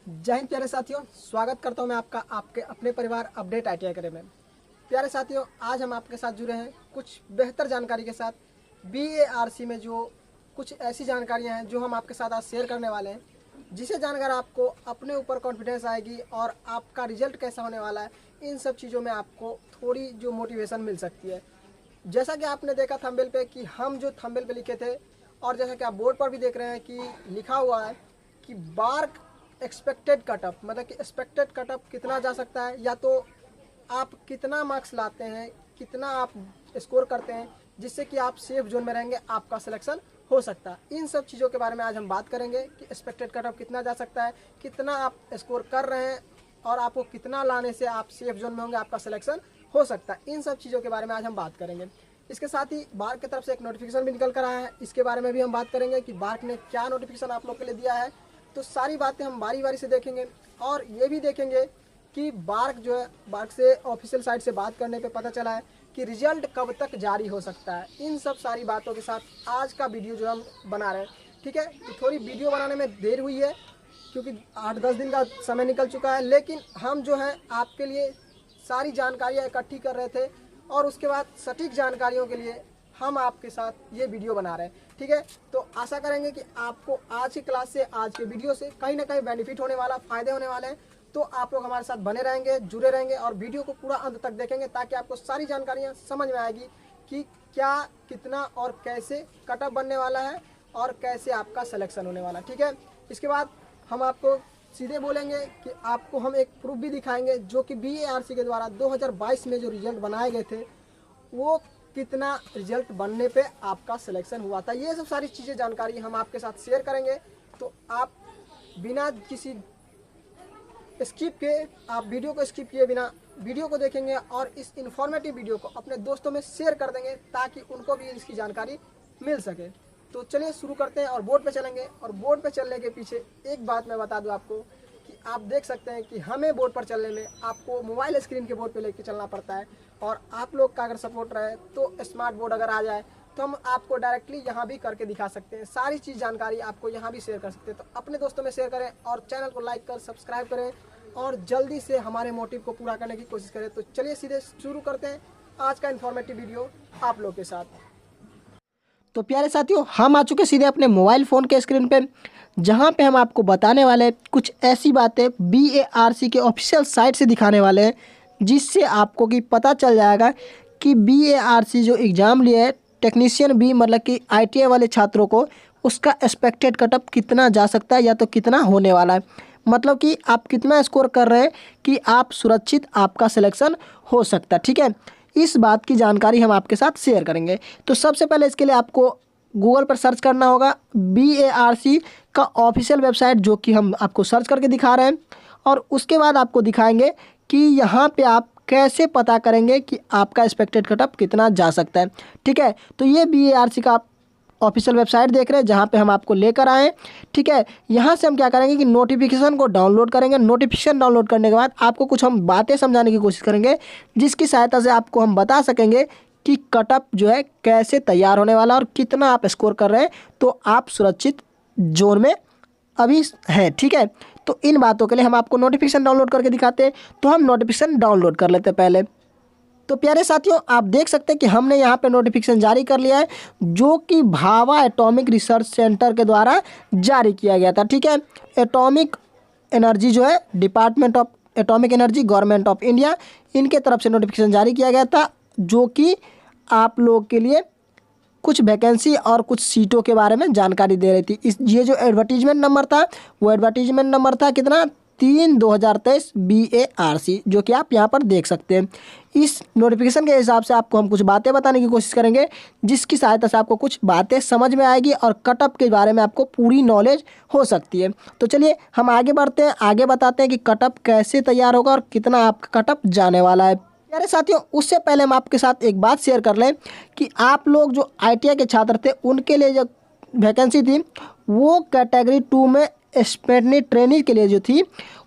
जय हिंद प्यारे साथियों, स्वागत करता हूं मैं आपका आपके अपने परिवार अपडेट ITI करे में। प्यारे साथियों, आज हम आपके साथ जुड़े हैं कुछ बेहतर जानकारी के साथ। BARC में जो कुछ ऐसी जानकारियां हैं जो हम आपके साथ आज शेयर करने वाले हैं, जिसे जानकर आपको अपने ऊपर कॉन्फिडेंस आएगी और आपका रिजल्ट कैसा होने वाला है, इन सब चीज़ों में आपको थोड़ी जो मोटिवेशन मिल सकती है। जैसा कि आपने देखा थंबनेल पे कि हम जो थंबनेल पे लिखे थे, और जैसा कि आप बोर्ड पर भी देख रहे हैं कि लिखा हुआ है कि बार्क एक्सपेक्टेड कटअप, मतलब कि एक्सपेक्टेड कटअप कितना जा सकता है, या तो आप कितना मार्क्स लाते हैं, कितना आप स्कोर करते हैं, जिससे कि आप सेफ जोन में रहेंगे, आपका सिलेक्शन हो सकता है। इन सब चीज़ों के बारे में आज हम बात करेंगे कि एक्सपेक्टेड कटअप कितना जा सकता है, कितना आप स्कोर कर रहे हैं और आपको कितना लाने से आप सेफ जोन में होंगे, आपका सिलेक्शन हो सकता है। इन सब चीज़ों के बारे में आज हम बात करेंगे। इसके साथ ही बार्क की तरफ से एक नोटिफिकेशन भी निकल कर आया है, इसके बारे में भी हम बात करेंगे कि बार्क ने क्या नोटिफिकेशन आप लोग के लिए दिया है। तो सारी बातें हम बारी बारी से देखेंगे और ये भी देखेंगे कि बार्क जो है, बार्क से ऑफिशियल साइट से बात करने पे पता चला है कि रिजल्ट कब तक जारी हो सकता है। इन सब सारी बातों के साथ आज का वीडियो जो हम बना रहे हैं, ठीक है। तो थोड़ी वीडियो बनाने में देर हुई है क्योंकि 8-10 दिन का समय निकल चुका है, लेकिन हम जो है आपके लिए सारी जानकारियाँ इकट्ठी कर रहे थे और उसके बाद सटीक जानकारियों के लिए हम आपके साथ ये वीडियो बना रहे हैं, ठीक है। तो आशा करेंगे कि आपको आज की क्लास से, आज के वीडियो से कहीं ना कहीं बेनिफिट होने वाला, फ़ायदे होने वाले हैं। तो आप लोग हमारे साथ बने रहेंगे, जुड़े रहेंगे और वीडियो को पूरा अंत तक देखेंगे, ताकि आपको सारी जानकारियाँ समझ में आएगी कि क्या, कितना और कैसे कटअप बनने वाला है और कैसे आपका सिलेक्शन होने वाला है, ठीक है। इसके बाद हम आपको सीधे बोलेंगे कि आपको हम एक प्रूफ भी दिखाएंगे, जो कि BARC के द्वारा 2022 में जो रिजल्ट बनाए गए थे, वो कितना रिजल्ट बनने पे आपका सिलेक्शन हुआ था। ये सब सारी चीज़ें, जानकारी हम आपके साथ शेयर करेंगे। तो आप बिना किसी स्किप के, आप वीडियो को स्किप किए बिना वीडियो को देखेंगे और इस इन्फॉर्मेटिव वीडियो को अपने दोस्तों में शेयर कर देंगे, ताकि उनको भी इसकी जानकारी मिल सके। तो चलिए शुरू करते हैं और बोर्ड पे चलेंगे। और बोर्ड पे चलने के पीछे एक बात मैं बता दूं आपको कि आप देख सकते हैं कि हमें बोर्ड पर चलने में आपको मोबाइल स्क्रीन के बोर्ड पे लेके चलना पड़ता है, और आप लोग का अगर सपोर्ट रहे तो स्मार्ट बोर्ड अगर आ जाए तो हम आपको डायरेक्टली यहाँ भी करके दिखा सकते हैं। सारी चीज़ जानकारी आपको यहाँ भी शेयर कर सकते हैं। तो अपने दोस्तों में शेयर करें और चैनल को लाइक कर सब्सक्राइब करें और जल्दी से हमारे मोटिव को पूरा करने की कोशिश करें। तो चलिए सीधे शुरू करते हैं आज का इन्फॉर्मेटिव वीडियो आप लोग के साथ। तो प्यारे साथियों, हम आ चुके सीधे अपने मोबाइल फ़ोन के स्क्रीन पे, जहां पे हम आपको बताने वाले हैं कुछ ऐसी बातें BARC के ऑफिशियल साइट से दिखाने वाले हैं, जिससे आपको कि पता चल जाएगा कि BARC जो एग्ज़ाम लिए है टेक्नीशियन बी, मतलब कि ITI वाले छात्रों को, उसका एक्सपेक्टेड कटअप कितना जा सकता है या तो कितना होने वाला है। मतलब कि आप कितना स्कोर कर रहे हैं कि आप सुरक्षित, आपका सिलेक्शन हो सकता है, ठीक है। इस बात की जानकारी हम आपके साथ शेयर करेंगे। तो सबसे पहले इसके लिए आपको गूगल पर सर्च करना होगा BARC का ऑफिशियल वेबसाइट, जो कि हम आपको सर्च करके दिखा रहे हैं। और उसके बाद आपको दिखाएंगे कि यहाँ पे आप कैसे पता करेंगे कि आपका एक्सपेक्टेड कटअप कितना जा सकता है, ठीक है। तो ये BARC का ऑफिशियल वेबसाइट देख रहे हैं, जहाँ पे हम आपको लेकर आए हैं, ठीक है। यहाँ से हम क्या करेंगे कि नोटिफिकेशन को डाउनलोड करेंगे। नोटिफिकेशन डाउनलोड करने के बाद आपको कुछ हम बातें समझाने की कोशिश करेंगे, जिसकी सहायता से आपको हम बता सकेंगे कि कटअप जो है कैसे तैयार होने वाला और कितना आप स्कोर कर रहे हैं, तो आप सुरक्षित जोन में अभी हैं, ठीक है। तो इन बातों के लिए हम आपको नोटिफिकेशन डाउनलोड करके दिखाते हैं। तो हम नोटिफिकेशन डाउनलोड कर लेते हैं पहले। तो प्यारे साथियों, आप देख सकते हैं कि हमने यहाँ पे नोटिफिकेशन जारी कर लिया है, जो कि भाभा एटॉमिक रिसर्च सेंटर के द्वारा जारी किया गया था, ठीक है। एटॉमिक एनर्जी जो है, department of atomic energy, government of India, इनके तरफ से नोटिफिकेशन जारी किया गया था, जो कि आप लोग के लिए कुछ वैकेंसी और कुछ सीटों के बारे में जानकारी दे रही थी। इस ये जो एडवर्टीजमेंट नंबर था, वो एडवर्टीजमेंट नंबर था कितना, 3/2023 BARC, जो कि आप यहाँ पर देख सकते हैं। इस नोटिफिकेशन के हिसाब से आपको हम कुछ बातें बताने की कोशिश करेंगे, जिसकी सहायता से आपको कुछ बातें समझ में आएगी और कटअप के बारे में आपको पूरी नॉलेज हो सकती है। तो चलिए हम आगे बढ़ते हैं, आगे बताते हैं कि कटअप कैसे तैयार होगा और कितना आपका कटअप जाने वाला है। प्यारे साथियों, उससे पहले हम आपके साथ एक बात शेयर कर लें कि आप लोग जो ITI के छात्र थे, उनके लिए जो वैकेंसी थी, वो कैटेगरी 2 में स्पेटनी ट्रेनिंग के लिए जो थी,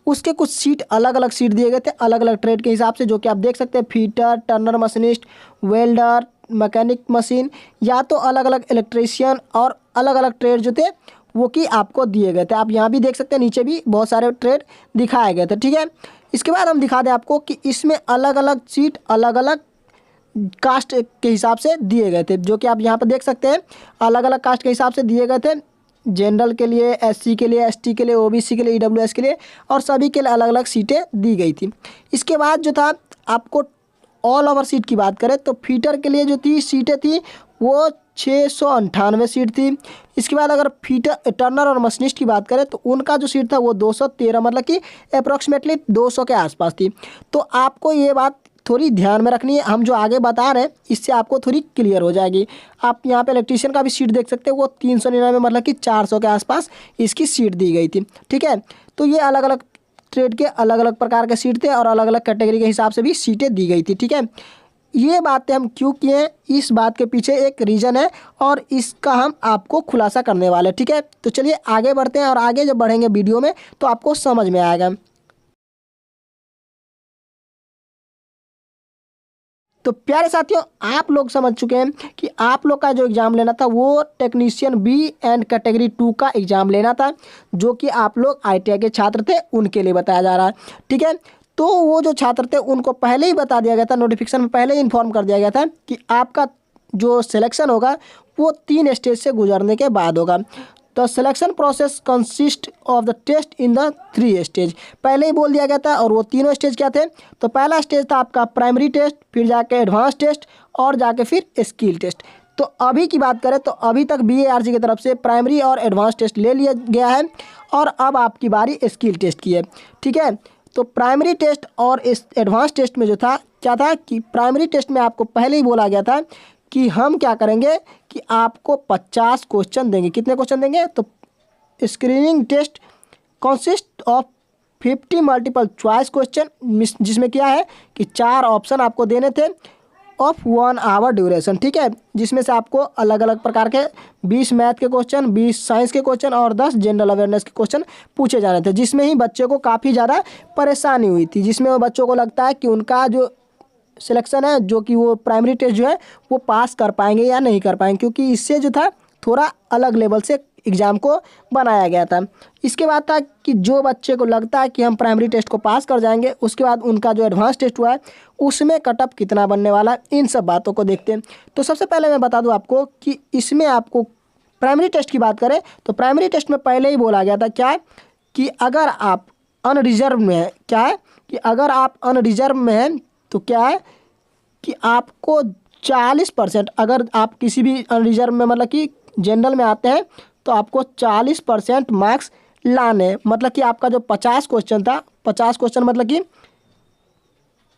उसके कुछ सीट, अलग अलग सीट दिए गए थे अलग अलग ट्रेड के हिसाब से, जो कि आप देख सकते हैं, fitter, Turner machinist, welder, mechanic machine, या तो अलग अलग इलेक्ट्रीशियन, और अलग अलग ट्रेड जो थे वो कि आपको दिए गए थे। आप यहाँ भी देख सकते हैं, नीचे भी बहुत सारे ट्रेड दिखाए गए थे, ठीक है। इसके बाद हम दिखा दें आपको कि इसमें अलग अलग सीट अलग अलग कास्ट के हिसाब से दिए गए थे, जो कि आप यहाँ पर देख सकते हैं अलग अलग कास्ट के हिसाब से दिए गए थे। जनरल के लिए, एससी के लिए, एसटी के लिए, ओबीसी के लिए, ईडब्ल्यूएस के लिए, और सभी के लिए अलग अलग सीटें दी गई थी। इसके बाद जो था आपको ऑल ओवर सीट की बात करें तो फीटर के लिए जो थी सीटें थी वो 698 सीट थी। इसके बाद अगर फीटर, टर्नर और मशीनिस्ट की बात करें तो उनका जो सीट था वो 213, मतलब कि अप्रॉक्सीमेटली 200 के आसपास थी। तो आपको ये बात थोड़ी ध्यान में रखनी है, हम जो आगे बता रहे हैं इससे आपको थोड़ी क्लियर हो जाएगी। आप यहाँ पे इलेक्ट्रीशियन का भी सीट देख सकते हैं, वो 399, मतलब कि 400 के आसपास इसकी सीट दी गई थी, ठीक है। तो ये अलग अलग ट्रेड के अलग अलग प्रकार के सीट थे और अलग अलग कैटेगरी के हिसाब से भी सीटें दी गई थी, ठीक है। ये बातें हम क्यों किए, इस बात के पीछे एक रीज़न है और इसका हम आपको खुलासा करने वाले हैं, ठीक है। तो चलिए आगे बढ़ते हैं और आगे जब बढ़ेंगे वीडियो में तो आपको समझ में आएगा। तो प्यारे साथियों, आप लोग समझ चुके हैं कि आप लोग का जो एग्ज़ाम लेना था वो टेक्नीशियन बी एंड कैटेगरी 2 का एग्ज़ाम लेना था, जो कि आप लोग आईटीआई के छात्र थे उनके लिए बताया जा रहा है, ठीक है। तो वो जो छात्र थे उनको पहले ही बता दिया गया था, नोटिफिकेशन में पहले ही इन्फॉर्म कर दिया गया था कि आपका जो सिलेक्शन होगा वो 3 स्टेज से गुजरने के बाद होगा। The selection process consist of the test in the 3 stage, पहले ही बोल दिया गया था। और वो तीनों स्टेज क्या थे, तो पहला स्टेज था आपका प्राइमरी टेस्ट, फिर जाके एडवांस टेस्ट और जाके फिर स्किल टेस्ट। तो अभी की बात करें तो अभी तक बीएआरसी की तरफ से प्राइमरी और एडवांस टेस्ट ले लिया गया है और अब आपकी बारी स्किल टेस्ट की है, ठीक है। तो प्राइमरी टेस्ट और इस एडवांस टेस्ट में जो था क्या था कि प्राइमरी टेस्ट में आपको पहले ही बोला गया था कि हम क्या करेंगे कि आपको 50 क्वेश्चन देंगे। कितने क्वेश्चन देंगे, तो screening test consist of 50 multiple choice question, जिसमें क्या है कि 4 ऑप्शन आपको देने थे ऑफ 1 आवर ड्यूरेशन, ठीक है। जिसमें से आपको अलग अलग प्रकार के 20 मैथ के क्वेश्चन, 20 साइंस के क्वेश्चन और 10 जनरल अवेयरनेस के क्वेश्चन पूछे जाने थे। जिसमें ही बच्चे को काफ़ी ज़्यादा परेशानी हुई थी, जिसमें वो बच्चों को लगता है कि उनका जो सिलेक्शन है, जो कि वो प्राइमरी टेस्ट जो है वो पास कर पाएंगे या नहीं कर पाएंगे, क्योंकि इससे जो था थोड़ा अलग लेवल से एग्ज़ाम को बनाया गया था। इसके बाद था कि जो बच्चे को लगता है कि हम प्राइमरी टेस्ट को पास कर जाएंगे, उसके बाद उनका जो एडवांस टेस्ट हुआ है उसमें कटअप कितना बनने वाला है, इन सब बातों को देखते हैं। तो सबसे पहले मैं बता दूं आपको कि इसमें आपको प्राइमरी टेस्ट की बात करें तो प्राइमरी टेस्ट में पहले ही बोला गया था क्या कि अगर आप अनरिजर्व में है, क्या है कि अगर आप अनरिजर्व में हैं तो क्या है कि आपको 40%, अगर आप किसी भी अनरिजर्व में मतलब कि जनरल में आते हैं तो आपको 40% मार्क्स लाने, मतलब कि आपका जो 50 क्वेश्चन था, 50 क्वेश्चन मतलब कि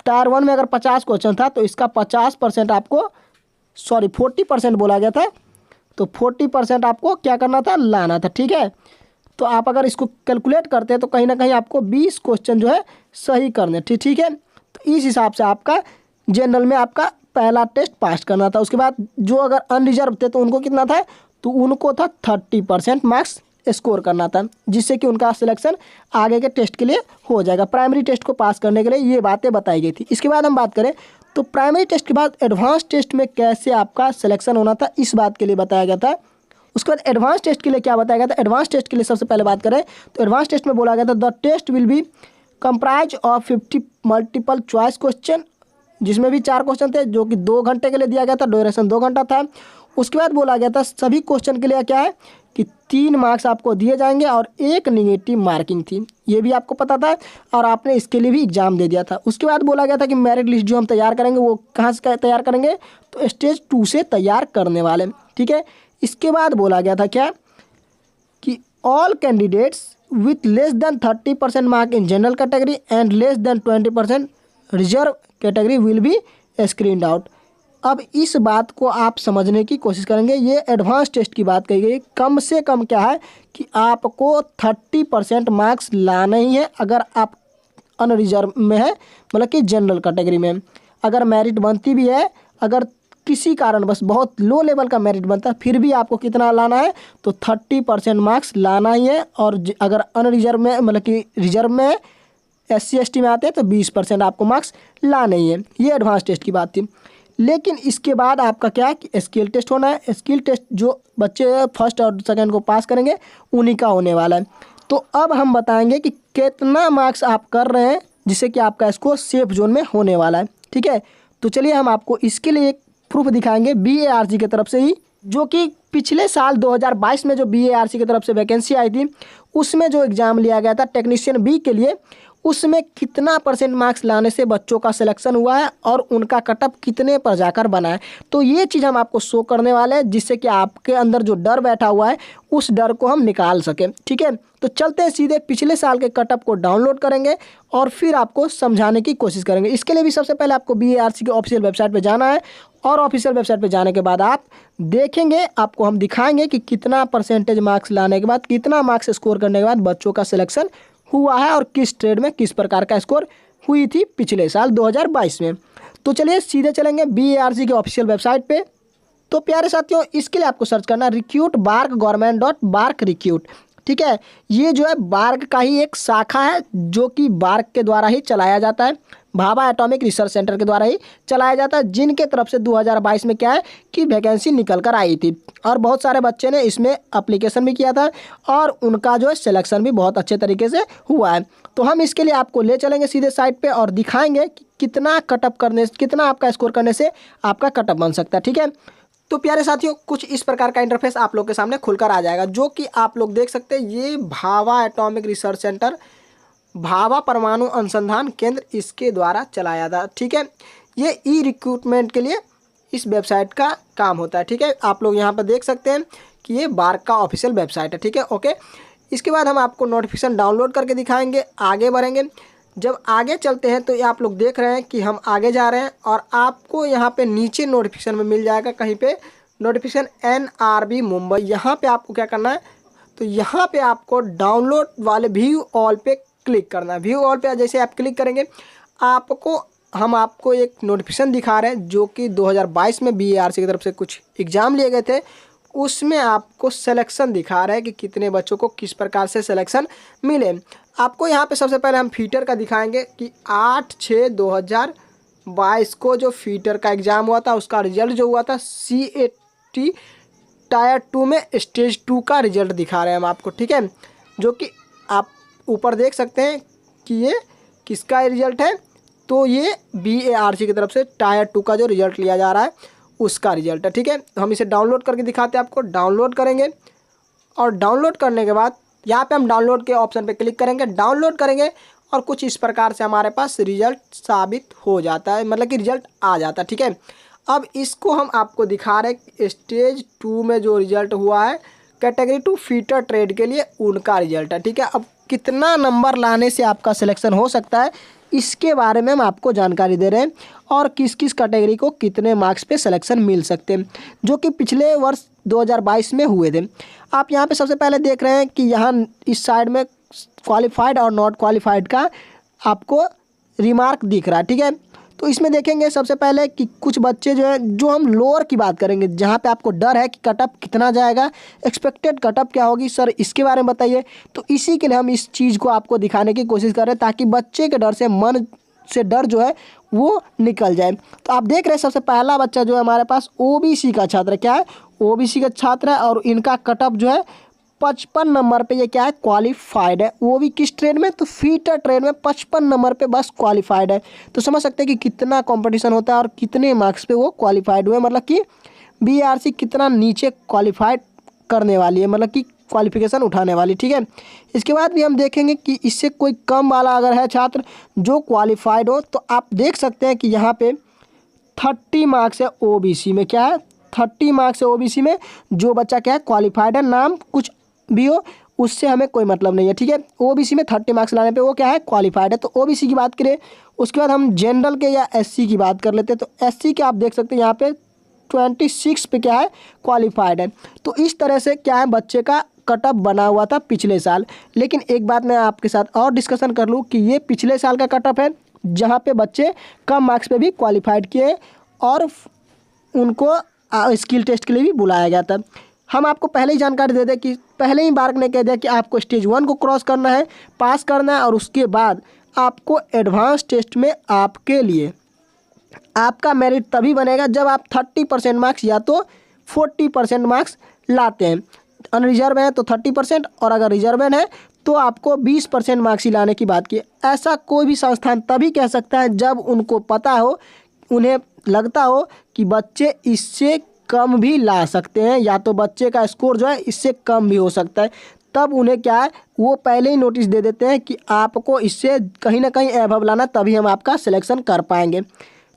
टायर 1 में अगर 50 क्वेश्चन था तो इसका 50% आपको 40% बोला गया था, तो 40% आपको क्या करना था, लाना था, ठीक है। तो आप अगर इसको कैलकुलेट करते हैं तो कहीं ना कहीं आपको 20 क्वेश्चन जो है सही करने, ठीक है। तो इस हिसाब से आपका जनरल में आपका पहला टेस्ट पास करना था। उसके बाद जो अगर अनरिजर्व थे तो उनको कितना था, तो उनको था 30% मार्क्स स्कोर करना था, जिससे कि उनका सिलेक्शन आगे के टेस्ट के लिए हो जाएगा। प्राइमरी टेस्ट को पास करने के लिए ये बातें बताई गई थी। इसके बाद हम बात करें तो प्राइमरी टेस्ट के बाद एडवांस टेस्ट में कैसे आपका सिलेक्शन होना था, इस बात के लिए बताया गया था। उसके बाद एडवांस टेस्ट के लिए क्या बताया गया था, एडवांस टेस्ट के लिए सबसे पहले बात करें तो एडवांस टेस्ट में बोला गया था the test will be comprise of 50 multiple choice question, जिसमें भी 4 क्वेश्चन थे, जो कि 2 घंटे के लिए दिया गया था, ड्यूरेशन 2 घंटा था। उसके बाद बोला गया था सभी क्वेश्चन के लिए क्या है कि 3 मार्क्स आपको दिए जाएंगे और 1 निगेटिव मार्किंग थी, ये भी आपको पता था और आपने इसके लिए भी एग्जाम दे दिया था। उसके बाद बोला गया था कि मेरिट लिस्ट जो हम तैयार करेंगे वो कहाँ से तैयार करेंगे, तो स्टेज 2 से तैयार करने वाले, ठीक है। इसके बाद बोला गया था क्या कि all candidates with less than 30% mark in general category and less than 20% reserve category will be screened out. अब इस बात को आप समझने की कोशिश करेंगे, ये एडवांस टेस्ट की बात कही गई। कम से कम क्या है कि आपको 30% मार्क्स लाना ही है अगर आप अनरिजर्व में है, मतलब कि जनरल कैटेगरी में। अगर मेरिट बनती भी है, अगर किसी कारण बस बहुत लो लेवल का मेरिट बनता है, फिर भी आपको कितना लाना है, तो 30% मार्क्स लाना ही है। और अगर अनरिजर्व में मतलब कि रिजर्व में है, SC ST में आते हैं तो 20% आपको मार्क्स लाने ही है। ये एडवांस टेस्ट की बात थी। लेकिन इसके बाद आपका क्या है कि स्किल टेस्ट होना है। स्किल टेस्ट जो बच्चे फर्स्ट और सेकंड को पास करेंगे उन्हीं का होने वाला है। तो अब हम बताएंगे कि कितना मार्क्स आप कर रहे हैं जिससे कि आपका स्कोर सेफ जोन में होने वाला है। ठीक है, तो चलिए हम आपको इसके लिए एक प्रूफ दिखाएंगे BARC की तरफ से ही, जो कि पिछले साल 2022 में जो BARC की तरफ से वैकेंसी आई थी उसमें जो एग्ज़ाम लिया गया था टेक्नीशियन बी के लिए, उसमें कितना % मार्क्स लाने से बच्चों का सिलेक्शन हुआ है और उनका कटअप कितने पर जाकर बना है। तो ये चीज़ हम आपको शो करने वाले हैं जिससे कि आपके अंदर जो डर बैठा हुआ है उस डर को हम निकाल सकें। ठीक है, तो चलते हैं सीधे पिछले साल के कटअप को डाउनलोड करेंगे और फिर आपको समझाने की कोशिश करेंगे। इसके लिए भी सबसे पहले आपको BARC की ऑफिशियल वेबसाइट पर जाना है और ऑफिशियल वेबसाइट पे जाने के बाद आप देखेंगे, आपको हम दिखाएंगे कि कितना % मार्क्स लाने के बाद, कितना मार्क्स स्कोर करने के बाद बच्चों का सिलेक्शन हुआ है और किस ट्रेड में किस प्रकार का स्कोर हुई थी पिछले साल 2022 में। तो चलिए सीधे चलेंगे BARC की ऑफिशियल वेबसाइट पे। तो प्यारे साथियों, इसके लिए आपको सर्च करना रिक्रूट बार्क गवर्नमेंट.बार्क रिक्रूट। ठीक है, ये जो है बार्क का ही एक शाखा है जो कि बार्क के द्वारा ही चलाया जाता है, भाभा एटॉमिक रिसर्च सेंटर के द्वारा ही चलाया जाता है, जिनके तरफ से 2022 में क्या है कि वैकेंसी निकल कर आई थी और बहुत सारे बच्चे ने इसमें एप्लीकेशन भी किया था और उनका जो है सिलेक्शन भी बहुत अच्छे तरीके से हुआ है। तो हम इसके लिए आपको ले चलेंगे सीधे साइट पे और दिखाएंगे कि कितना कटअप करने, कितना आपका स्कोर करने से आपका कटअप बन सकता है। ठीक है, तो प्यारे साथियों, कुछ इस प्रकार का इंटरफेस आप लोग के सामने खुलकर आ जाएगा, जो कि आप लोग देख सकते हैं। ये Bhabha atomic research centre, Bhabha परमाणु अनुसंधान केंद्र, इसके द्वारा चलाया था। ठीक है, ये रिक्रूटमेंट के लिए इस वेबसाइट का काम होता है। ठीक है, आप लोग यहाँ पर देख सकते हैं कि ये बार्क का ऑफिशियल वेबसाइट है। ठीक है, ओके। इसके बाद हम आपको नोटिफिकेशन डाउनलोड करके दिखाएंगे, आगे बढ़ेंगे। जब आगे चलते हैं तो ये आप लोग देख रहे हैं कि हम आगे जा रहे हैं और आपको यहाँ पे नीचे नोटिफिकेशन में मिल जाएगा कहीं पे नोटिफिकेशन NRB मुंबई। यहाँ पे आपको क्या करना है, तो यहाँ पे आपको डाउनलोड वाले व्यू ऑल पे क्लिक करना है। व्यू ऑल पे जैसे आप क्लिक करेंगे हम आपको एक नोटिफिकेशन दिखा रहे हैं जो कि 2022 में BARC की तरफ से कुछ एग्ज़ाम लिए गए थे, उसमें आपको सिलेक्शन दिखा रहा है कि कितने बच्चों को किस प्रकार से सिलेक्शन मिले। आपको यहाँ पे सबसे पहले हम फीटर का दिखाएंगे कि 8/6/2022 को जो फीटर का एग्ज़ाम हुआ था उसका रिजल्ट जो हुआ था CAT टायर 2 में स्टेज 2 का रिजल्ट दिखा रहे हैं हम आपको। ठीक है, जो कि आप ऊपर देख सकते हैं कि ये किसका रिजल्ट है, तो ये BARC की तरफ से टायर 2 का जो रिजल्ट लिया जा रहा है उसका रिजल्ट है। ठीक है, तो हम इसे डाउनलोड करके दिखाते हैं आपको। डाउनलोड करेंगे और डाउनलोड करने के बाद यहाँ पे हम डाउनलोड के ऑप्शन पे क्लिक करेंगे, डाउनलोड करेंगे और कुछ इस प्रकार से हमारे पास रिजल्ट साबित हो जाता है, मतलब कि रिजल्ट आ जाता है। ठीक है, अब इसको हम आपको दिखा रहे हैं स्टेज 2 में जो रिजल्ट हुआ है कैटेगरी 2 फीटर ट्रेड के लिए, उनका रिजल्ट है। ठीक है, अब कितना नंबर लाने से आपका सिलेक्शन हो सकता है इसके बारे में हम आपको जानकारी दे रहे हैं और किस किस कैटेगरी को कितने मार्क्स पे सिलेक्शन मिल सकते हैं, जो कि पिछले वर्ष 2022 में हुए थे। आप यहाँ पे सबसे पहले देख रहे हैं कि यहाँ इस साइड में क्वालिफाइड और नॉट क्वालिफाइड का आपको रिमार्क दिख रहा है। ठीक है, तो इसमें देखेंगे सबसे पहले कि कुछ बच्चे जो है, जो हम लोअर की बात करेंगे जहाँ पे आपको डर है कि कटअप कितना जाएगा, एक्सपेक्टेड कटअप क्या होगी सर, इसके बारे में बताइए। तो इसी के लिए हम इस चीज़ को आपको दिखाने की कोशिश कर रहे हैं ताकि बच्चे के डर से, मन से डर जो है वो निकल जाए। तो आप देख रहे हैं सबसे पहला बच्चा जो है हमारे पास OBC का छात्र है। क्या है, OBC का छात्र है और इनका कटअप जो है 55 नंबर पे ये क्या है क्वालिफाइड है, वो भी किस ट्रेड में, तो फीटर ट्रेड में 55 नंबर पे बस क्वालिफाइड है। तो समझ सकते हैं कि कितना कंपटीशन होता है और कितने मार्क्स पे वो क्वालिफाइड हुए, मतलब कि BARC कितना नीचे क्वालिफाइड करने वाली है, मतलब कि क्वालिफिकेशन उठाने वाली। ठीक है, इसके बाद भी हम देखेंगे कि इससे कोई कम वाला अगर है छात्र जो क्वालिफाइड हो, तो आप देख सकते हैं कि यहाँ पे 30 मार्क्स है OBC में। क्या है, 30 मार्क्स है OBC में, जो बच्चा क्या है क्वालिफाइड है, नाम कुछ भी हो उससे हमें कोई मतलब नहीं है। ठीक है, OBC में 30 मार्क्स लाने पे वो क्या है क्वालिफाइड है। तो OBC की बात करें, उसके बाद हम जनरल के या SC की बात कर लेते हैं। तो SC के आप देख सकते हैं यहाँ पे 26 पे क्या है क्वालिफाइड है। तो इस तरह से क्या है बच्चे का कटअप बना हुआ था पिछले साल। लेकिन एक बात मैं आपके साथ और डिस्कशन कर लूँ कि ये पिछले साल का कटअप है जहाँ पे बच्चे कम मार्क्स पे भी क्वालिफाइड किए और उनको स्किल टेस्ट के लिए भी बुलाया गया था। हम आपको पहले ही जानकारी दे दें कि पहले ही बार्क ने कह दिया कि आपको स्टेज 1 को क्रॉस करना है, पास करना है और उसके बाद आपको एडवांस टेस्ट में आपके लिए आपका मेरिट तभी बनेगा जब आप 30% मार्क्स या तो 40% मार्क्स लाते हैं। अनरिजर्व है तो 30% और अगर रिजर्वेड है तो आपको 20% मार्क्स ही लाने की बात की। ऐसा कोई भी संस्थान तभी कह सकता है जब उनको पता हो, उन्हें लगता हो कि बच्चे इससे कम भी ला सकते हैं या तो बच्चे का स्कोर जो है इससे कम भी हो सकता है। तब उन्हें क्या है, वो पहले ही नोटिस दे देते हैं कि आपको इससे कहीं ना कहीं एबव लाना, तभी हम आपका सिलेक्शन कर पाएंगे।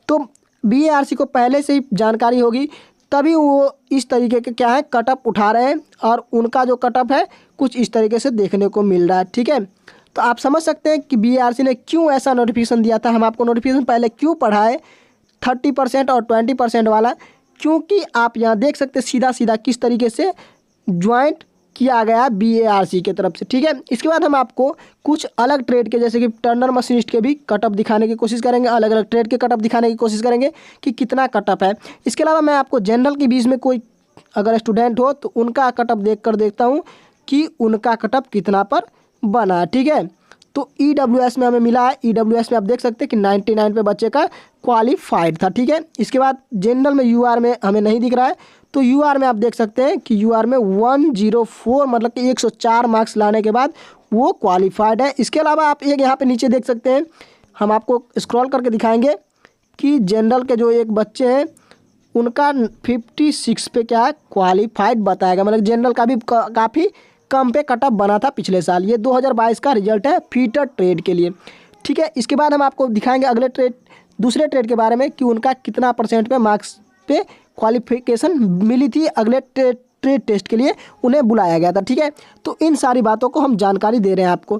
तो BARC को पहले से ही जानकारी होगी, तभी वो इस तरीके के क्या है कटअप उठा रहे हैं और उनका जो कटअप है कुछ इस तरीके से देखने को मिल रहा है। ठीक है, तो आप समझ सकते हैं कि BARC ने क्यों ऐसा नोटिफिकेशन दिया था। हम आपको नोटिफिकेशन पहले क्यों पढ़ाए 30% और 20% वाला, क्योंकि आप यहाँ देख सकते हैं सीधा सीधा किस तरीके से ज्वाइंट किया गया BARC की तरफ से। ठीक है, इसके बाद हम आपको कुछ अलग ट्रेड के जैसे कि टर्नर मशीनिस्ट के भी कटअप दिखाने की कोशिश करेंगे, अलग अलग ट्रेड के कटअप दिखाने की कोशिश करेंगे कि कितना कटअप है। इसके अलावा मैं आपको जनरल के बीच में कोई अगर स्टूडेंट हो तो उनका कटअप देखता हूँ कि उनका कटअप कितना पर बना। ठीक है, तो EWS में हमें मिला है, EWS में आप देख सकते हैं कि 99 पे बच्चे का क्वालिफाइड था। ठीक है, इसके बाद जनरल में UR में हमें नहीं दिख रहा है, तो UR में आप देख सकते हैं कि UR में 104 मतलब कि 104 मार्क्स लाने के बाद वो क्वालिफाइड है। इसके अलावा आप एक यहाँ पे नीचे देख सकते हैं, हम आपको स्क्रॉल करके दिखाएंगे कि जनरल के जो एक बच्चे हैं उनका 56 पे क्या है क्वालिफाइड बताएगा, मतलब जनरल का भी काफ़ी कम पे कटअप बना था पिछले साल। ये 2022 का रिजल्ट है फीटर ट्रेड के लिए। ठीक है, इसके बाद हम आपको दिखाएंगे अगले ट्रेड, दूसरे ट्रेड के बारे में कि उनका कितना % पे मार्क्स पे क्वालिफिकेशन मिली थी, अगले ट्रेड टेस्ट के लिए उन्हें बुलाया गया था। ठीक है, तो इन सारी बातों को हम जानकारी दे रहे हैं आपको।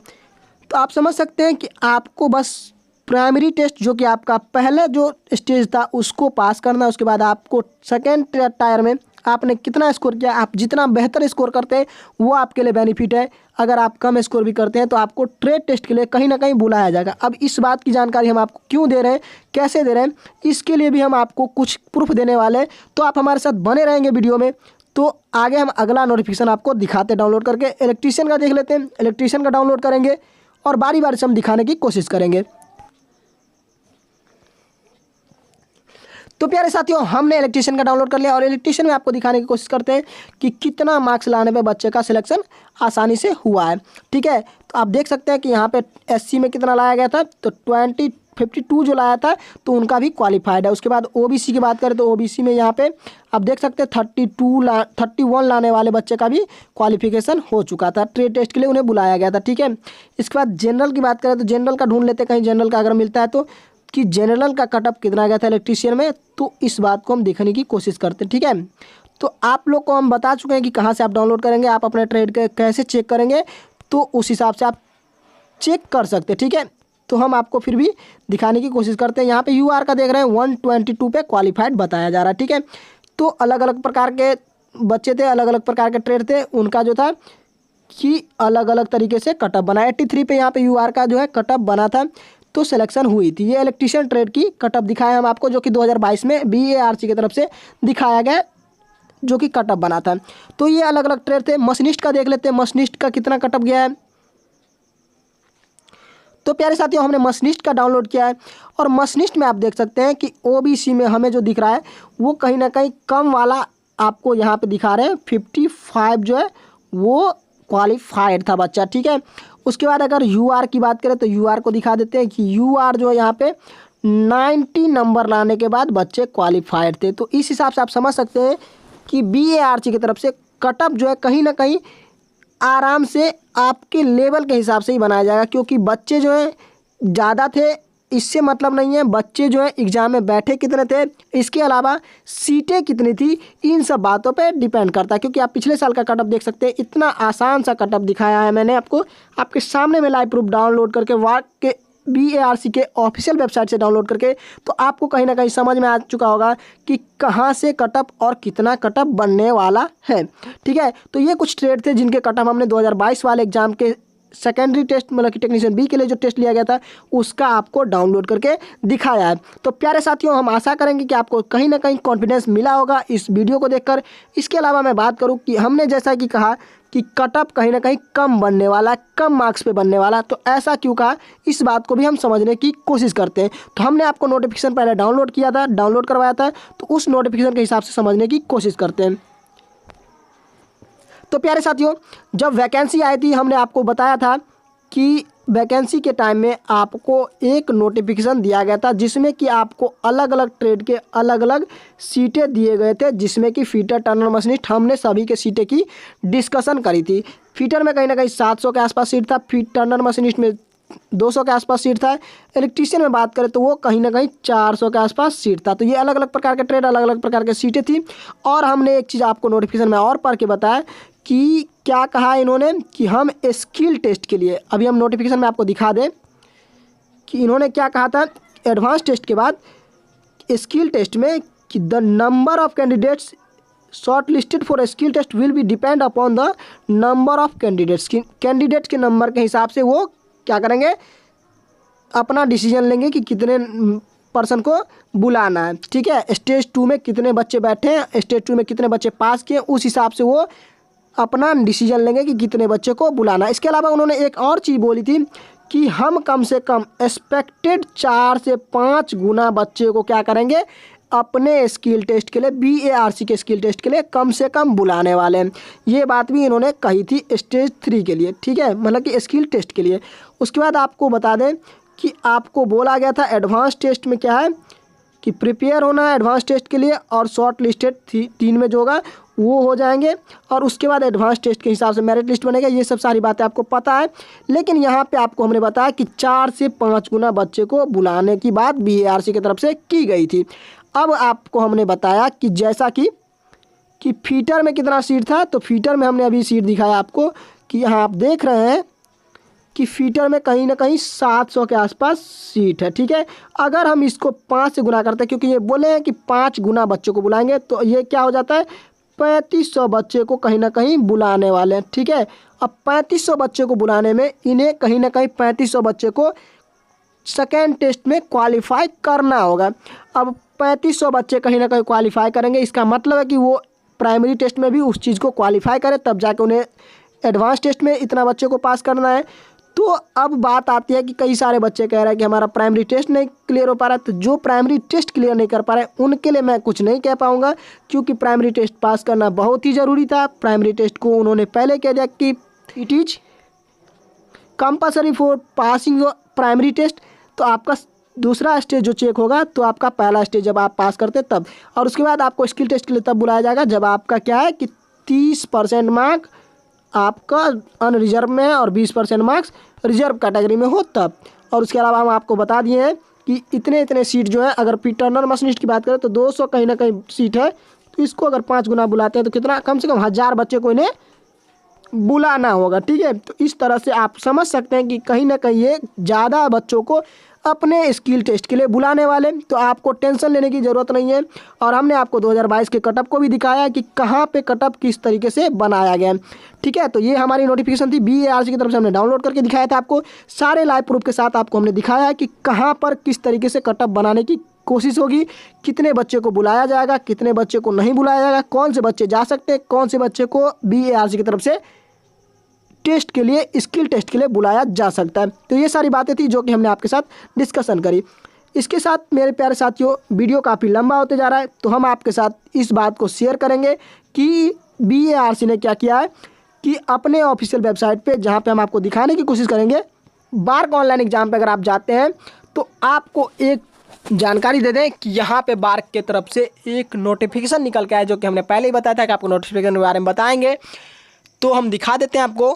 तो आप समझ सकते हैं कि आपको बस प्राइमरी टेस्ट जो कि आपका पहले जो स्टेज था उसको पास करना है। उसके बाद आपको सेकेंड टायर में आपने कितना स्कोर किया, आप जितना बेहतर स्कोर करते हैं वो आपके लिए बेनिफिट है। अगर आप कम स्कोर भी करते हैं तो आपको ट्रेड टेस्ट के लिए कहीं ना कहीं बुलाया जाएगा। अब इस बात की जानकारी हम आपको क्यों दे रहे हैं, कैसे दे रहे हैं, इसके लिए भी हम आपको कुछ प्रूफ देने वाले हैं। तो आप हमारे साथ बने रहेंगे वीडियो में। तो आगे हम अगला नोटिफिकेशन आपको दिखाते डाउनलोड करके। इलेक्ट्रीशियन का देख लेते हैं, इलेक्ट्रीशियन का डाउनलोड करेंगे और बारी बारी से हम दिखाने की कोशिश करेंगे। तो प्यारे साथियों, हमने इलेक्ट्रीशियन का डाउनलोड कर लिया और इलेक्ट्रीशियन में आपको दिखाने की कोशिश करते हैं कि कितना मार्क्स लाने पे बच्चे का सिलेक्शन आसानी से हुआ है। ठीक है, तो आप देख सकते हैं कि यहाँ पे SC में कितना लाया गया था, तो 52 जो लाया था तो उनका भी क्वालिफाइड है। उसके बाद OBC की बात करें तो OBC में यहाँ पे आप देख सकते हैं 31 लाने वाले बच्चे का भी क्वालिफिकेशन हो चुका था, ट्रेड टेस्ट के लिए उन्हें बुलाया गया था। ठीक है, इसके बाद जनरल की बात करें तो जनरल का ढूंढ लेते हैं कहीं जनरल का अगर मिलता है तो, कि जनरल का कटअप कितना गया था इलेक्ट्रीशियन में, तो इस बात को हम देखने की कोशिश करते हैं। ठीक है, तो आप लोग को हम बता चुके हैं कि कहाँ से आप डाउनलोड करेंगे, आप अपने ट्रेड के कैसे चेक करेंगे, तो उस हिसाब से आप चेक कर सकते हैं। ठीक है, तो हम आपको फिर भी दिखाने की कोशिश करते हैं। यहाँ पे UR का देख रहे हैं 122 पे क्वालिफाइड बताया जा रहा है। ठीक है, तो अलग अलग प्रकार के बच्चे थे, अलग अलग प्रकार के ट्रेड थे, उनका जो था कि अलग अलग तरीके से कटअप बना। 83 पे यहाँ पे UR का जो है कटअप बना था तो सिलेक्शन हुई थी। ये इलेक्ट्रीशियन ट्रेड की कटअप दिखाया हम आपको, जो कि 2022 में BARC की तरफ से दिखाया गया, जो कि कटअप बना था। तो ये अलग अलग ट्रेड थे। मशीनिस्ट का देख लेते हैं, मशीनिस्ट का कितना कटअप गया है। तो प्यारे साथियों, हमने मशीनिस्ट का डाउनलोड किया है और मशीनिस्ट में आप देख सकते हैं कि OBC में हमें जो दिख रहा है वो कहीं ना कहीं कम वाला आपको यहाँ पे दिखा रहे हैं। 55 जो है वो क्वालिफाइड था बच्चा। ठीक है, उसके बाद अगर UR की बात करें तो UR को दिखा देते हैं कि UR जो है यहाँ पे 90 नंबर लाने के बाद बच्चे क्वालिफाइड थे। तो इस हिसाब से आप समझ सकते हैं कि BARC की तरफ से कटअप जो है कहीं ना कहीं आराम से आपके लेवल के हिसाब से ही बनाया जाएगा, क्योंकि बच्चे जो हैं ज़्यादा थे इससे मतलब नहीं है, बच्चे जो है एग्ज़ाम में बैठे कितने थे, इसके अलावा सीटें कितनी थी, इन सब बातों पे डिपेंड करता है। क्योंकि आप पिछले साल का कटअप देख सकते हैं, इतना आसान सा कटअप दिखाया है मैंने आपको, आपके सामने में लाइव प्रूफ डाउनलोड करके के BARC के ऑफिशियल वेबसाइट से डाउनलोड करके, तो आपको कहीं ना कहीं समझ में आ चुका होगा कि कहाँ से कटअप और कितना कटअप बनने वाला है। ठीक है, तो ये कुछ ट्रेड थे जिनके कटअप हमने 2022 वाले एग्जाम के सेकेंडरी टेस्ट मतलब कि टेक्नीशियन B के लिए जो टेस्ट लिया गया था उसका आपको डाउनलोड करके दिखाया है। तो प्यारे साथियों, हम आशा करेंगे कि आपको कहीं ना कहीं कॉन्फिडेंस मिला होगा इस वीडियो को देखकर। इसके अलावा मैं बात करूं कि हमने जैसा कि कहा कि कटअप कहीं ना कहीं कम बनने वाला, कम मार्क्स पे बनने वाला। तो ऐसा क्यों कहा, इस बात को भी हम समझने की कोशिश करते हैं। तो हमने आपको नोटिफिकेशन पहले डाउनलोड किया था, डाउनलोड करवाया था, तो उस नोटिफिकेशन के हिसाब से समझने की कोशिश करते हैं। तो प्यारे साथियों, जब वैकेंसी आई थी हमने आपको बताया था कि वैकेंसी के टाइम में आपको एक नोटिफिकेशन दिया गया था जिसमें कि आपको अलग अलग ट्रेड के अलग अलग सीटें दिए गए थे, जिसमें कि फीटर, टर्नर, मशीनिस्ट, हमने सभी के सीटें की डिस्कशन करी थी। फीटर में कहीं ना कहीं 700 के आसपास सीट था, टर्नर मशीनिस्ट में 200 के आसपास सीट था, इलेक्ट्रीशियन में बात करें तो वो कहीं ना कहीं 400 के आसपास सीट था। तो ये अलग अलग प्रकार के ट्रेड, अलग अलग प्रकार के सीटें थी। और हमने एक चीज़ आपको नोटिफिकेशन में और पढ़ के बताया कि क्या कहा इन्होंने कि हम स्किल टेस्ट के लिए, अभी हम नोटिफिकेशन में आपको दिखा दें कि इन्होंने क्या कहा था एडवांस टेस्ट के बाद स्किल टेस्ट में कि the number of candidates short listed for skill test will be depend upon the number of candidates. Candidates के नंबर के हिसाब से वो क्या करेंगे, अपना डिसीजन लेंगे कि कितने पर्सन को बुलाना है। ठीक है, स्टेज 2 में कितने बच्चे बैठे हैं, स्टेज 2 में कितने बच्चे पास किए, उस हिसाब से वो अपना डिसीजन लेंगे कि कितने बच्चे को बुलाना है। इसके अलावा उन्होंने एक और चीज़ बोली थी कि हम कम से कम एक्सपेक्टेड 4 से 5 गुना बच्चे को क्या करेंगे, अपने स्किल टेस्ट के लिए, BARC के स्किल टेस्ट के लिए कम से कम बुलाने वाले हैं। ये बात भी इन्होंने कही थी स्टेज 3 के लिए। ठीक है, मतलब कि स्किल टेस्ट के लिए। उसके बाद आपको बता दें कि आपको बोला गया था एडवांस टेस्ट में क्या है कि प्रिपेयर होना है एडवांस टेस्ट के लिए, और शॉर्ट लिस्टेड 3 में जो होगा वो हो जाएंगे, और उसके बाद एडवांस टेस्ट के हिसाब से मेरिट लिस्ट बनेगा। ये सब सारी बातें आपको पता है, लेकिन यहाँ पे आपको हमने बताया कि 4 से 5 गुना बच्चे को बुलाने की बात BARC की तरफ से की गई थी। अब आपको हमने बताया कि जैसा कि फीटर में कितना सीट था, तो फीटर में हमने अभी सीट दिखाया आपको कि यहाँ आप देख रहे हैं कि फीटर में कहीं ना कहीं 700 के आसपास सीट है। ठीक है, अगर हम इसको 5 से गुना करते हैं, क्योंकि ये बोले हैं कि 5 गुना बच्चों को बुलाएंगे, तो ये क्या हो जाता है 3500 बच्चे को कहीं ना कहीं बुलाने वाले हैं। ठीक है, अब 3500 बच्चे को बुलाने में इन्हें कहीं ना कहीं 3500 बच्चे को सेकेंड टेस्ट में क्वालिफाई करना होगा। अब 3500 बच्चे कहीं ना कहीं क्वालिफाई करेंगे, इसका मतलब है कि वो प्राइमरी टेस्ट में भी उस चीज़ को क्वालिफाई करें, तब जाके उन्हें एडवांस टेस्ट में इतना बच्चे को पास करना है। तो अब बात आती है कि कई सारे बच्चे कह रहे हैं कि हमारा प्राइमरी टेस्ट नहीं क्लियर हो पा रहा है। तो जो प्राइमरी टेस्ट क्लियर नहीं कर पा रहे उनके लिए मैं कुछ नहीं कह पाऊंगा, क्योंकि प्राइमरी टेस्ट पास करना बहुत ही ज़रूरी था। प्राइमरी टेस्ट को उन्होंने पहले कह दिया कि it is compulsory for passing your primary test. तो आपका दूसरा स्टेज जो चेक होगा, तो आपका पहला स्टेज जब आप पास करते तब, और उसके बाद आपको स्किल टेस्ट के लिए तब बुलाया जाएगा जब आपका क्या है कि 30% मार्क आपका अनरिजर्व में है और 20% मार्क्स रिजर्व कैटेगरी में हो तब। और उसके अलावा हम आपको बता दिए हैं कि इतने इतने सीट जो है, अगर टर्नर मशीनिस्ट की बात करें तो 200 कहीं ना कहीं सीट है, तो इसको अगर 5 गुना बुलाते हैं तो कितना, कम से कम 1000 बच्चे को इन्हें बुलाना होगा। ठीक है, तो इस तरह से आप समझ सकते हैं कि कहीं ना कहीं ये ज़्यादा बच्चों को अपने स्किल टेस्ट के लिए बुलाने वाले, तो आपको टेंशन लेने की ज़रूरत नहीं है। और हमने आपको 2022 के कटअप को भी दिखाया कि कहाँ पे कटअप किस तरीके से बनाया गया है। ठीक है, तो ये हमारी नोटिफिकेशन थी, BARC की तरफ से हमने डाउनलोड करके दिखाया था आपको, सारे लाइव प्रूफ के साथ आपको हमने दिखाया कि कहाँ पर किस तरीके से कटअप बनाने की कोशिश होगी, कितने बच्चे को बुलाया जाएगा, कितने बच्चे को नहीं बुलाया जाएगा, कौन से बच्चे जा सकते हैं, कौन से बच्चे को BARC की तरफ से टेस्ट के लिए, स्किल टेस्ट के लिए बुलाया जा सकता है। तो ये सारी बातें थी जो कि हमने आपके साथ डिस्कशन करी। इसके साथ मेरे प्यारे साथियों, वीडियो काफ़ी लंबा होते जा रहा है, तो हम आपके साथ इस बात को शेयर करेंगे कि BARC ने क्या किया है कि अपने ऑफिशियल वेबसाइट पे, जहाँ पे हम आपको दिखाने की कोशिश करेंगे, बार्क ऑनलाइन एग्जाम पे अगर आप जाते हैं तो आपको एक जानकारी दे दें कि यहाँ पे बार्क के तरफ से एक नोटिफिकेशन निकल के आया, जो कि हमने पहले ही बताया था कि आपको नोटिफिकेशन के बारे में बताएंगे। तो हम दिखा देते हैं आपको।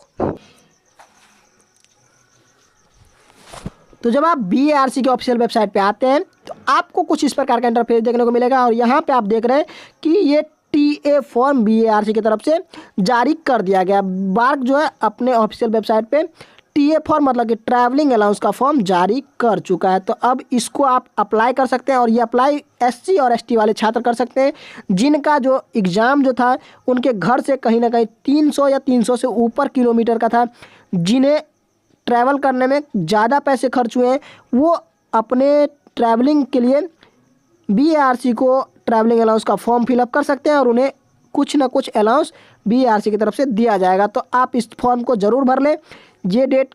तो जब आप BARC के ऑफिशियल वेबसाइट पे आते हैं तो आपको कुछ इस प्रकार का इंटरफेस देखने को मिलेगा, और यहाँ पे आप देख रहे हैं कि ये TA फॉर्म BARC की तरफ से जारी कर दिया गया। बार्क जो है अपने ऑफिशियल वेबसाइट पे TA फॉर्म, मतलब कि ट्रैवलिंग अलाउंस का फॉर्म जारी कर चुका है। तो अब इसको आप अप्लाई कर सकते हैं, और ये अप्लाई SC और ST वाले छात्र कर सकते हैं जिनका जो एग्ज़ाम जो था उनके घर से कहीं ना कहीं 300 या 300 से ऊपर किलोमीटर का था, जिन्हें ट्रैवल करने में ज़्यादा पैसे खर्च हुए हैं, वो अपने ट्रैवलिंग के लिए BARC को ट्रैवलिंग अलाउंस का फॉर्म फिलअप कर सकते हैं और उन्हें कुछ ना कुछ अलाउंस BARC की तरफ से दिया जाएगा। तो आप इस फॉर्म को ज़रूर भर लें, ये डेट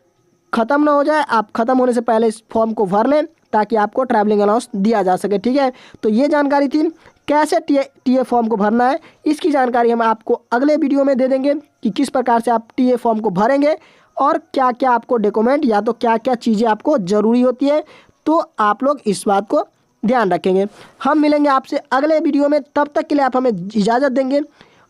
ख़त्म ना हो जाए, आप ख़त्म होने से पहले इस फॉर्म को भर लें ताकि आपको ट्रैवलिंग अलाउंस दिया जा सके। ठीक है, तो ये जानकारी थी कैसे टीए फॉर्म को भरना है। इसकी जानकारी हम आपको अगले वीडियो में दे देंगे कि किस प्रकार से आप टीए फॉर्म को भरेंगे और क्या क्या आपको डॉक्यूमेंट या तो क्या क्या चीज़ें आपको ज़रूरी होती है। तो आप लोग इस बात को ध्यान रखेंगे। हम मिलेंगे आपसे अगले वीडियो में, तब तक के लिए आप हमें इजाज़त देंगे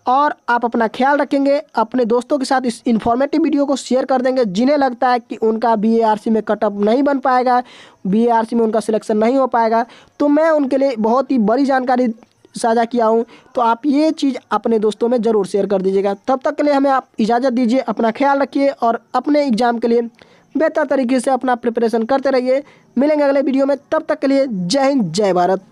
और आप अपना ख्याल रखेंगे। अपने दोस्तों के साथ इस इन्फॉर्मेटिव वीडियो को शेयर कर देंगे जिन्हें लगता है कि उनका BARC में कटअप नहीं बन पाएगा, BARC में उनका सिलेक्शन नहीं हो पाएगा। तो मैं उनके लिए बहुत ही बड़ी जानकारी साझा किया हूँ, तो आप ये चीज़ अपने दोस्तों में ज़रूर शेयर कर दीजिएगा। तब तक के लिए हमें आप इजाज़त दीजिए, अपना ख्याल रखिए और अपने एग्ज़ाम के लिए बेहतर तरीके से अपना प्रिपरेशन करते रहिए। मिलेंगे अगले वीडियो में, तब तक के लिए जय हिंद जय भारत।